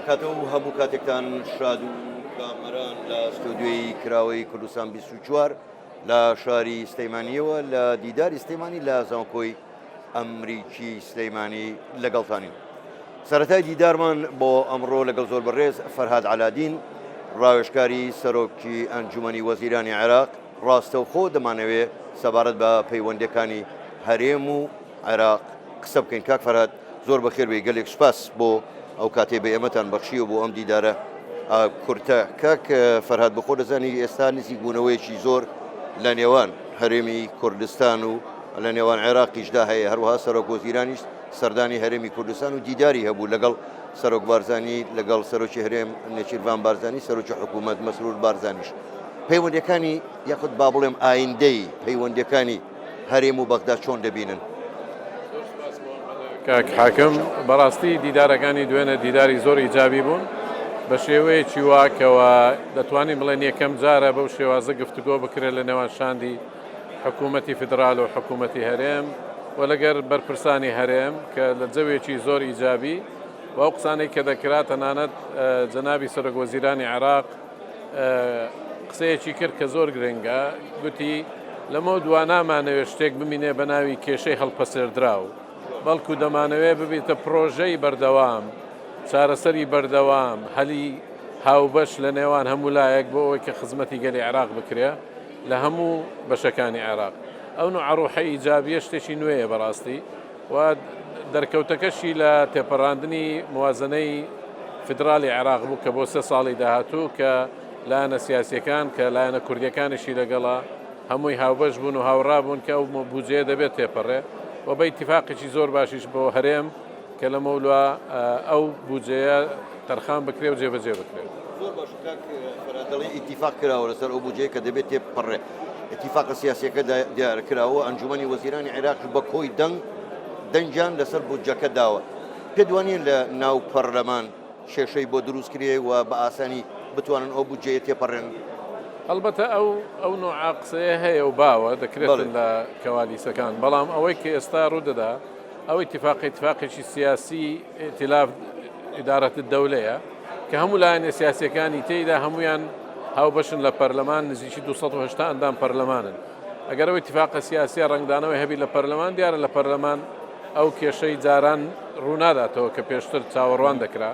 کاتە و هەموو کاتێکتان شاد و کامەران لە ستۆدیۆی کراوەی کوردستان 24 لە شاری سلەیمانیەوە لە دیداری سلەیمانی لە زانکۆی ئەمریکی سلەیمانی لەگەڵتانین. سەرەتای دیدارمان بۆ ئەمڕۆ لەگەڵ زۆر بەڕێز فەرهاد علادین ڕاوێژکاری سەرۆکی ئەنجومەنی وەزیرانی عێراق ڕاستەوخۆ دەمانەوێت سەبارەت بە پەیوەندەکانی هەرێم و عێراق قسە بکەین. کاک فەرهاد زۆر بەخێر بێ، گەلێک سوپاس بۆ ئەو کاتێ بە ئێمەتان بەخشیوە بۆ ئەم دیدارە کورتە. کاک فەرهاد بەخۆ دەزانی ئێستا نزیک بوونەوەیەکی زۆر لە نێوان هەرێمی کوردستان و لە نێوان عێراقیشدا هەیە، هەروەها سەرۆک وەزیرانیش سەردانی هەرێمی کوردستان و دیداری هەبوو لەگەڵ سەرۆک بارزانی، لەگەڵ سەرۆکی هەرێم نێچیروان بارزانی، سەرۆکی حکوومەت مەسرور بارزانیش. پەیوەندەکانی یاخود با بڵێم ئایندەی پەیوەندەکانی هەرێم و بەغدا چۆن دەبینن؟ کاک حاکم بەڕاستی دیدارەکانی دوێنە دیداری زۆر ئیجابی بوون بە شێوەیەکی واکەوە دەتوانین بڵێن یەکەم جارە بەو شێوازە گفتوگۆ بکرێت لە نێوان شاندی حکوومەتی فدرال و حکوومەتی هەرێم و لەگەر بەرپرسانی هەرێم کە لە جەوێکی زۆر ئیجابی و ئەو قسانەی کە دەکرات تەنانەت جەنابی سەرۆک وەزیرانی عێراق قسەیەکی کرد کە زۆر گرنگە، گوتی لەمە دوا نامانەوێت شتێک بمینێ بە ناوی کێشەی هەڵپەسێردراو، بەڵکو دەمانەوێت ببێتە پرۆژەی بەردەوام، چارەسەری بەردەوام، هەلی هاوبەش لە نێوان هەموو لایەک بۆ ئەوەی کە خزمەتی گەلی عێراق بکرێ لە هەموو بەشەکانی عێراق. ئەو نوع ڕوحە ئیجابیە شتێکی نوێیە بەڕاستی و دەرکەوتەکەشی لە تێپەڕاندنی موازنەی فدرالی عێراق بوو کە بۆ 3 ساڵی داهاتوو کە لایەنە سیاسیەکان کە لایەنە کوردیەکانیشی لەگەڵا هەمووی هاوبەش بوون و هاوڕابوون کە ئەو بودجێ دەبێت تێپەڕێ و بە ئیتیفاقێکی زۆر باشیش بۆ هەرێم کە لە مەولوە ئەو بودجەیە تەرخان بکرێ و جێبەجێ بکرێت. زۆر باش کاک فەرهاد دەڵێ ئیتیفاق کراوە لەسەر ئەو بودجەیە کە دەبێت تێپەڕێ. ئیتیفاقە سیاسیەکە دیارکراوە، ئەنجومەنی وەزیرانی عێراق بە کۆی دەنجان لەسەر بودجەکە داوە. پێ دوانین لە ناو پەرلەمان کێشەی بۆ دروست کرێ و بە ئاسانی بتوانن ئەو بودجەیە تێپەڕێن؟ هەڵبەتە ئەو نوع قسەیە هەیە و باوە دەکرێتن لە کەوالیسەکان، بەڵام ئەوەی کە ئێستا ڕوودەدا ئەو اتفاقێکی سیاسی ئیتیلاف ئیدارەت دەولەیە کە هەموو لایەنە سیاسیەکانی تێیدا هەمویان هاوبەشن لە پەرلەمان، نزیکی 280 ئەندام پەرلەمانن. ئەگەر ئەو اتفاقە سیاسیە ڕنگدانەوەی هەبی لە پەرلەمان، دیارە لە پەرلەمان ئەو کێشەی جاران ڕووناداتەوە کە پێشتر چاوەڕوان دەکرا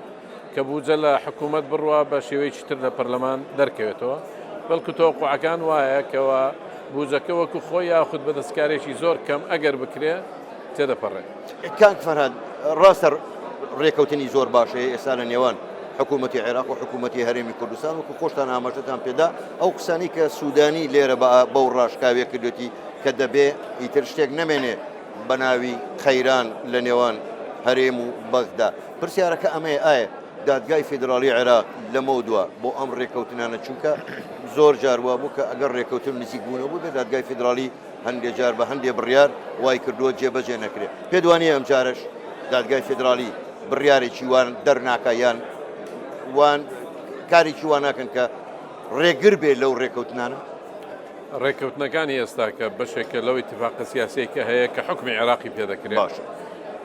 کە بودجە لە حکوومەت بڕوا بە شێوەیەکی تر لە پەرلەمان دەرکەوێتەوە، بەڵکو تەوەقوعەکان وایە کەەوە بودجەکە وەکو خۆی یاخود بە دەستکارێکی زۆر کەم ئەگەر بکرێ تێدەپەڕێت. کاک فەرهاد ڕاستە ڕێکەوتنی زۆر باشەیە ئێستا لە نێوان حکوومەتی عێراق و حکوومەتی هەرێمی کوردستان، وەکو خۆشتان ئاماژەتان پێدا ئەو قسانی کە سوودانی لێرە بەو ڕاشکاوێ کردوێتی کە دەبێ ئیتر شتێک نەمێنێ بە ناوی خەیران لە نێوان هەرێم و بەغدا. پرسیارەکە ئەمەیە، ئایا دادگای فیدرالی عێراق لەمە دووە بۆ ئەم ڕێکەوتنانە، چونکە زۆر جار وا بوو کە ئەگەر ڕێکەوتن نزیک بوونەوە بوو بێ دادگای فیدرالی هەندێک جار بە هەندێک بڕیار وای کردووە جێبەجێ نەکرێت. پێ دوانیە ئەم جارش دادگای فیدرالی بڕیارێکی وان دەرناکە یان وان کارێکی وان ناکەن کە ڕێگر بێ لەو ڕێکەوتنانە؟ ڕێکەوتنەکانی ئێستا کە بەشێکە لەو اتفاقە سیاسیەکە هەیە کە حکمی عێراقی پێدەکرێت باشە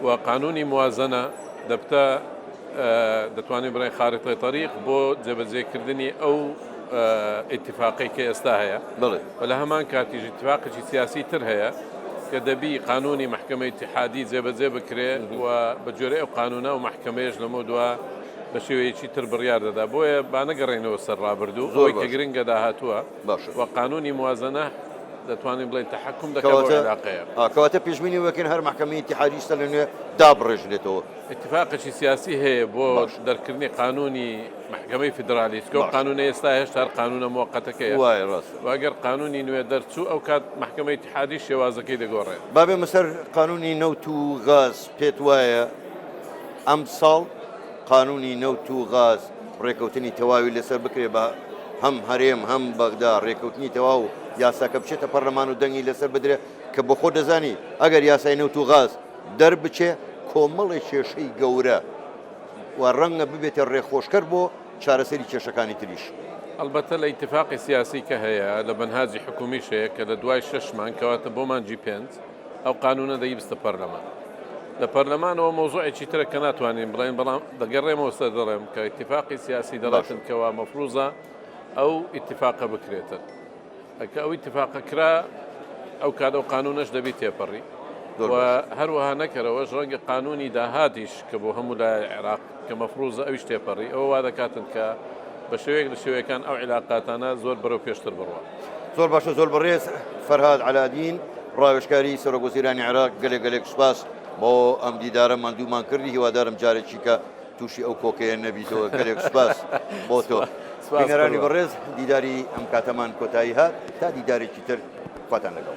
و قانونی موازنە دەبتە دەتوانین بڵێن خارطەی تەریق بۆ جێبەجێکردنی ئەو اتفاقی کە ئێستا هەیە. و لە هەمان کاتیش اتفاقێکی سیاسی تر هەیە کە دەبی قانونی محکمەی اتحادی جێبەجێ بکرێت و بە جۆرەی ئەو قانونە و محکمەیەش لەمە دووە بە شێوەیەکی تر بڕیار دەدا. بۆیە با نەگەڕێنەوە سەر ڕابردوو ئەوەی کە گرنگە داهاتووە و قانونی موازنە دەتوانین بڵێن تەحکم دەکات عێراقەیە. کەواتە پێشبینی وەکەن هەر محکمەی اتحادی سە لە نوێ دابڕێژرێتەوە. اتفاقێکی سیاسی هەیە بۆ دەرکردنی قانونی محکمەی فیدرالی کە قانونە ئێستا هێشتا هەر قانونە موقەتەکەیە، واگەر قانونی نوێ دەرچوو ئەو کات محکمەی اتحادی شێوازەکەی دەگۆڕێت. بابێ مەسەر قانونی نەوت و غاز پێت وایە ئەم ساڵ قانونی نەوت و غاز ڕێکەوتنی تەواوی لەسەر بکرێ بە هەم هەرێم هەم بەغدا ڕێکەوتنی تەواو یاساکە بچێتە پەرلەمان و دەنگی لەسەر بدرێ کە بە خۆ دەزانی ئەگەر یاسای نەوت و غاز دەربچێ کۆمەڵی کێشەی گەورە و ڕەنگە ببێتە ڕێخۆشکەر بۆ چارەسەری کێشەکانی تریش. البته الاتفاق سیاسی که هەیە لە بەنهاجی حکومیشەیە کە لە دوای 6 مان کەواتە بۆ مانجی 5 ئەو قانونە دەیبستە پەرلەمان لە پەرلەمانەوە مۆزوعێکی ترە کە ناتوانین بڵێن بەڵام دەگەڕێمەوە سەر دەڵێم کە ئیتیفاقی سیاسی دەڵاتن کەوا مەفروزە ئەو ئیتیفاقە بکرێتن ئەکە ئەو ئیتیفاقە کرا ئەو کات ئەو قانونەش دەبی تێپەڕی و هەروەها نەکەرەوەش ڕەنگە قانونی داهاتیش کە بۆ هەموو لای عێراق کە مەفروزە ئەویش تێپەڕی ئەوە وا دەکاتن کە بە شێوەیەک لە شێوەیەکان ئەو عیلاقاتانە زۆر بەرەو پێشتر بڕوە. زۆر باشە زۆر بەڕێز فەرهاد علادین ڕاوێژکاری سەرۆکوەزیرانی عێراق گەلێک سوپاس بۆ ئەم دیدارە ماندوومان کردی هیوادارم جارێکی کە تووشی ئەو کۆکەیە نەبیتەوە گەلێک سوپاس بۆ تۆ بینەرانی بەڕێز دیداری ئەم کاتەمان کۆتایی هات تا دیدارێکی تر خواتان لەگەڵ.